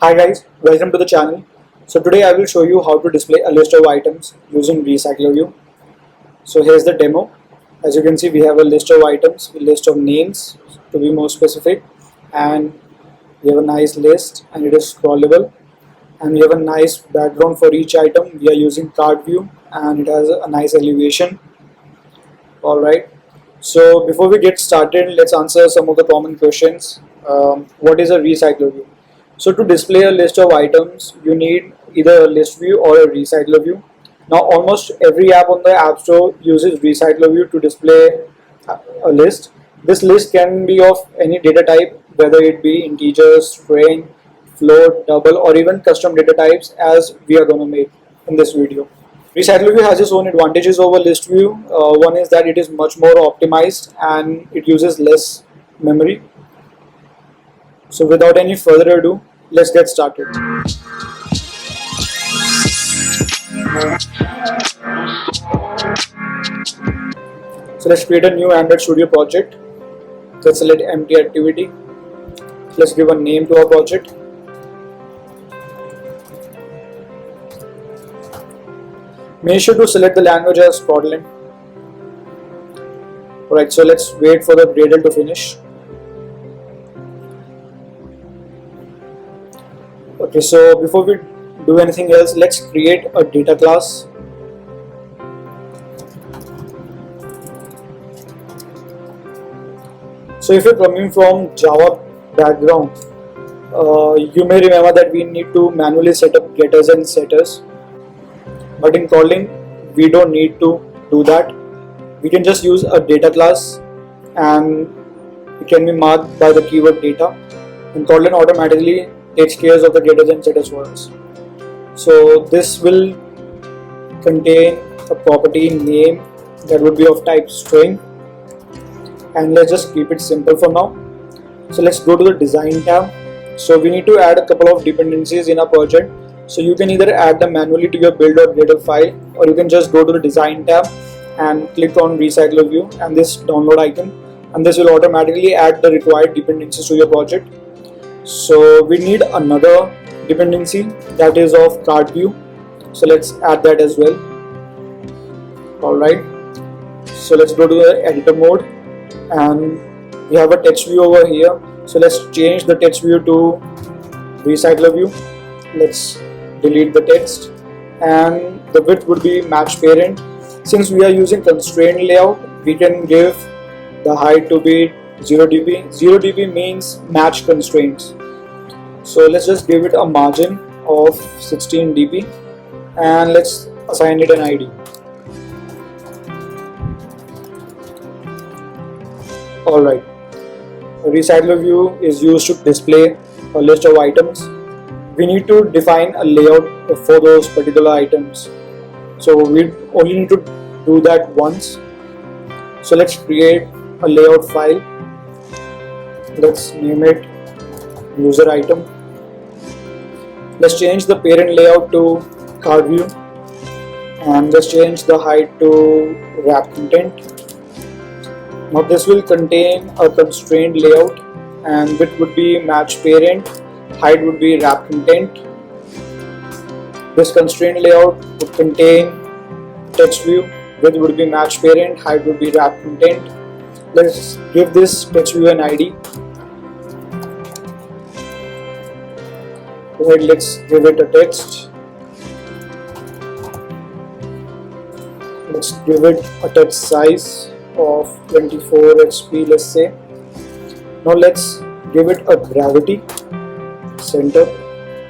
Hi guys, welcome to the channel. So today I will show you how to display a list of items using Recycler View. So here's the demo. As you can see, we have a list of items, a list of names to be more specific, and we have a nice list and it is scrollable. And we have a nice background for each item. We are using card view and it has a nice elevation. Alright. So before we get started, let's answer some of the common questions. What is a recycler view? So to display a list of items, you need either a list view or a recycler view. Now almost every app on the App Store uses recycler view to display a list. This list can be of any data type, whether it be integer, string, float, double, or even custom data types as we are going to make in this video. Recycler view has its own advantages over list view. One is that it is much more optimized and it uses less memory. So without any further ado, let's get started. So let's create a new Android Studio project. Let's select empty activity. Let's give a name to our project. Make sure to select the language as Kotlin. Alright, so let's wait for the Gradle to finish. Okay, so before we do anything else, let's create a data class. So if you're coming from Java background, you may remember that we need to manually set up getters and setters. But in Kotlin, we don't need to do that. We can just use a data class and it can be marked by the keyword data. And Kotlin automatically takes care of the getters and setters for us. So this will contain a property name that would be of type string. And let's just keep it simple for now. So let's go to the design tab. So we need to add a couple of dependencies in our project. So you can either add them manually to your build.gradle file, or you can just go to the design tab and click on recycler view and this download icon, and this will automatically add the required dependencies to your project. So we need another dependency that is of card view. So let's add that as well. Alright. So let's go to the editor mode and we have a text view over here. So let's change the text view to recycler view. Let's delete the text and the width would be match parent. Since we are using constraint layout, we can give the height to be 0 dp. 0 dp means match constraints. So let's just give it a margin of 16 dp and let's assign it an ID. Alright, a recycler view is used to display a list of items. We need to define a layout for those particular items. So we only need to do that once. So let's create a layout file. Let's name it user item. Let's change the parent layout to card view and let's change the height to wrap content. Now this will contain a constrained layout and width would be match parent, height would be wrap content. This constrained layout would contain text view, width would be match parent, height would be wrap content. Let's give this text view an ID. Let's give it a text. Let's give it a text size of 24 HP, let's say. Now let's give it a gravity center.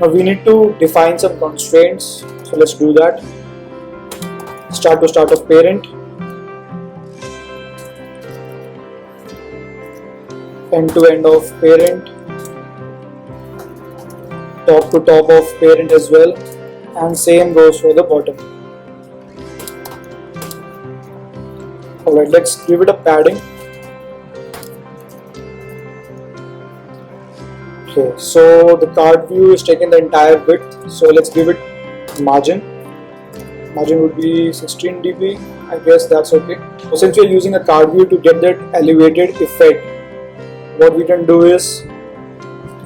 Now we need to define some constraints, so let's do that. Start to start of parent, end to end of parent, top to top of parent as well, and same goes for the bottom. Alright, let's give it a padding. Okay, so the card view is taking the entire width, so let's give it margin. Margin would be 16 dp. I guess that's okay. So since we're using a card view to get that elevated effect, what we can do is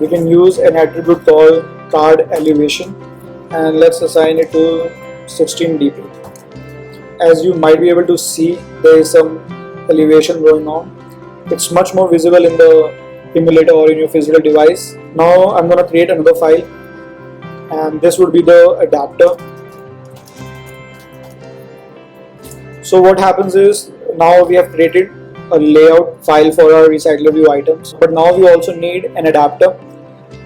we can use an attribute called card elevation, and let's assign it to 16 dp. As you might be able to see, there is some elevation going on. It's much more visible in the emulator or in your physical device. Now I'm going to create another file, and this would be the adapter. So what happens is, now we have created a layout file for our recycler view items, but now we also need an adapter.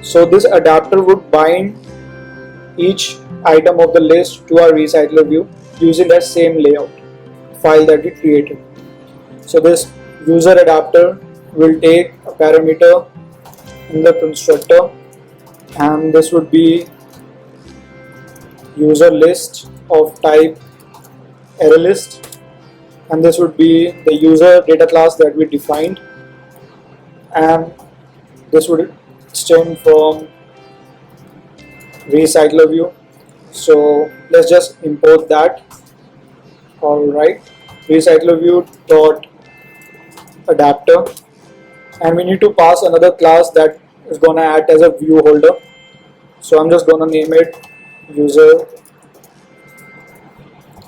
So this adapter would bind each item of the list to our recycler view using that same layout file that we created. So this user adapter will take a parameter in the constructor, and this would be user list of type ArrayList, and this would be the user data class that we defined, and this would stem from recycler view. So let's just import that. Alright, recycler view dot adapter, and we need to pass another class that is gonna act as a view holder. So I'm just gonna name it user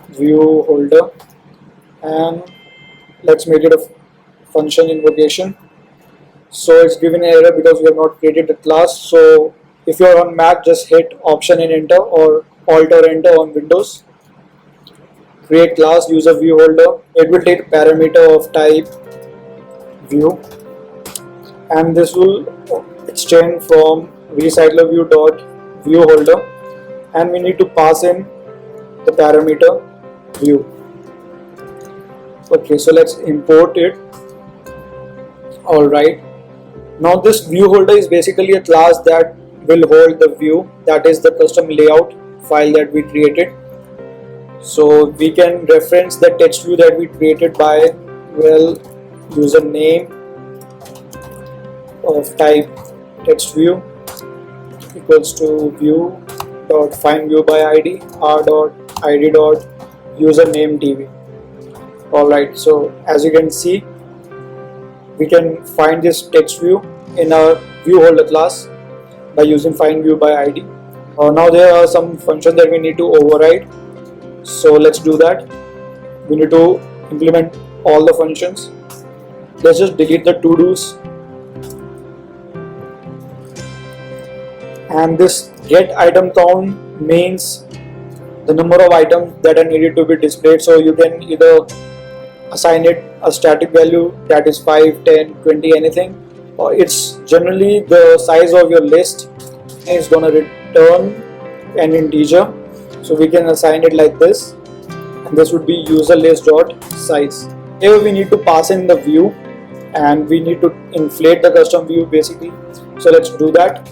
view holder, and let's make it a function invocation. So it's giving an error because we have not created the class. So if you are on Mac, just hit Option and Enter, or Alt or Enter on Windows. Create class user view holder. It will take parameter of type view, and this will extend from recycler view dot view holder, and we need to pass in the parameter view. Okay, so let's import it. Alright, now this view holder is basically a class that will hold the view, that is the custom layout file that we created. So we can reference the text view that we created by, well, username of type text view equals to view dot find view by id r dot id dot username dv. Alright, so as you can see, we can find this text view in our view holder class by using find view by id. Now there are some functions that we need to override, so let's do that. We need to implement all the functions. Let's just delete the to-dos, and this get item count means the number of items that are needed to be displayed. So you can either assign it a static value, that is 5, 10, 20, anything, or it's generally the size of your list is going to return an integer. So we can assign it like this, and this would be user list dot size. Here we need to pass in the view, and we need to inflate the custom view basically. So let's do that.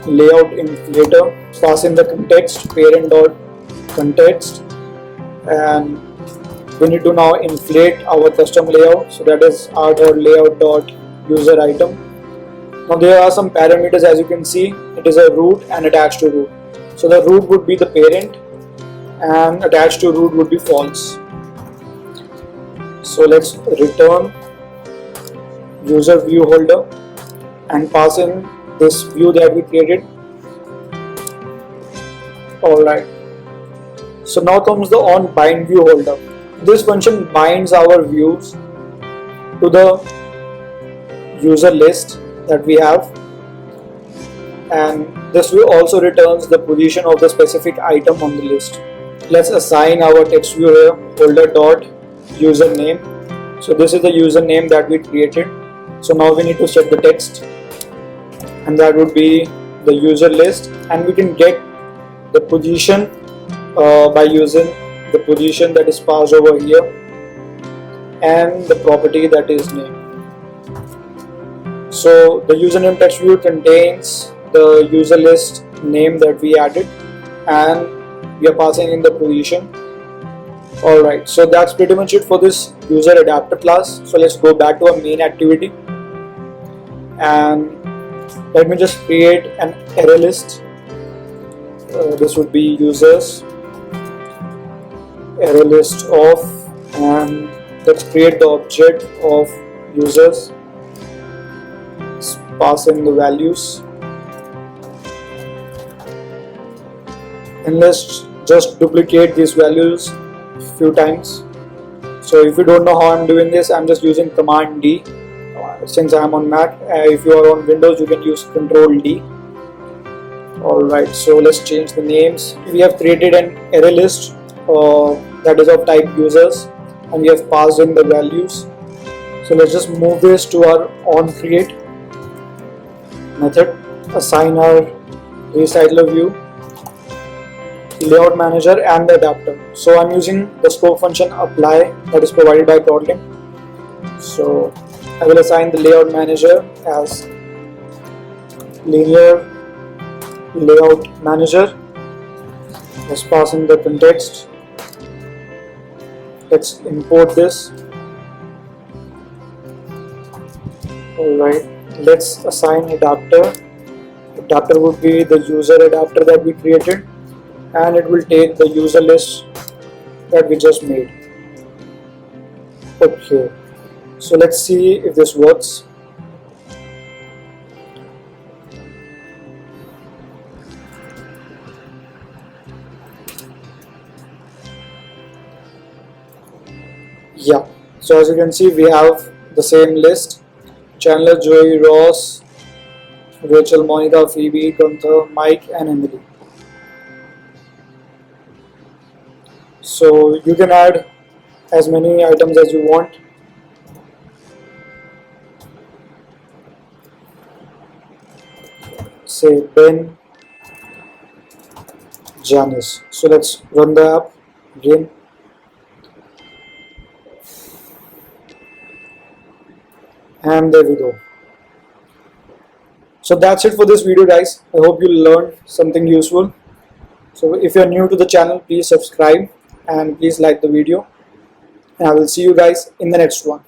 Layout inflator, pass in the context parent dot context, and we need to now inflate our custom layout. So that is r dot layout dot user item. Now there are some parameters, as you can see. It is a root and attached to root. So the root would be the parent, and attached to root would be false. So let's return user view holder and pass in this view that we created. Alright, so now comes the on bind view holder. This function binds our views to the user list that we have, and this will also returns the position of the specific item on the list. Let's assign our text view here, holder dot username. So this is the username that we created. So now we need to set the text, and that would be the user list, and we can get the position by using the position that is passed over here and the property that is name. So the username text view contains the user list name that we added, and we are passing in the position. Alright, so that's pretty much it for this user adapter class. So let's go back to our main activity, and let me just create an array list. This would be users array list of, and let's create the object of users. Let's pass in the values, and let's just duplicate these values few times. So if you don't know how I'm doing this, I'm just using Command D since I'm on Mac. If you are on Windows, you can use Control D. Alright, so let's change the names. We have created an array list that is of type users, and we have passed in the values. So let's just move this to our onCreate method, assign our recycler view, layout manager, and the adapter. So I'm using the scope function apply that is provided by Kotlin. So I will assign the layout manager as linear layout manager. Let's pass in the context. Let's import this. Alright, let's assign adapter. Adapter would be the user adapter that we created, and it will take the user list that we just made. Okay, so let's see if this works. Yeah, so as you can see, we have the same list: Chandler, Joey, Ross, Rachel, Monica, Phoebe, Gunther, Mike, and Emily. So you can add as many items as you want. Say Ben, Janice. So let's run the app again. And there we go. So that's it for this video, guys. I hope you learned something useful. So if you're new to the channel, please subscribe and please like the video, and I will see you guys in the next one.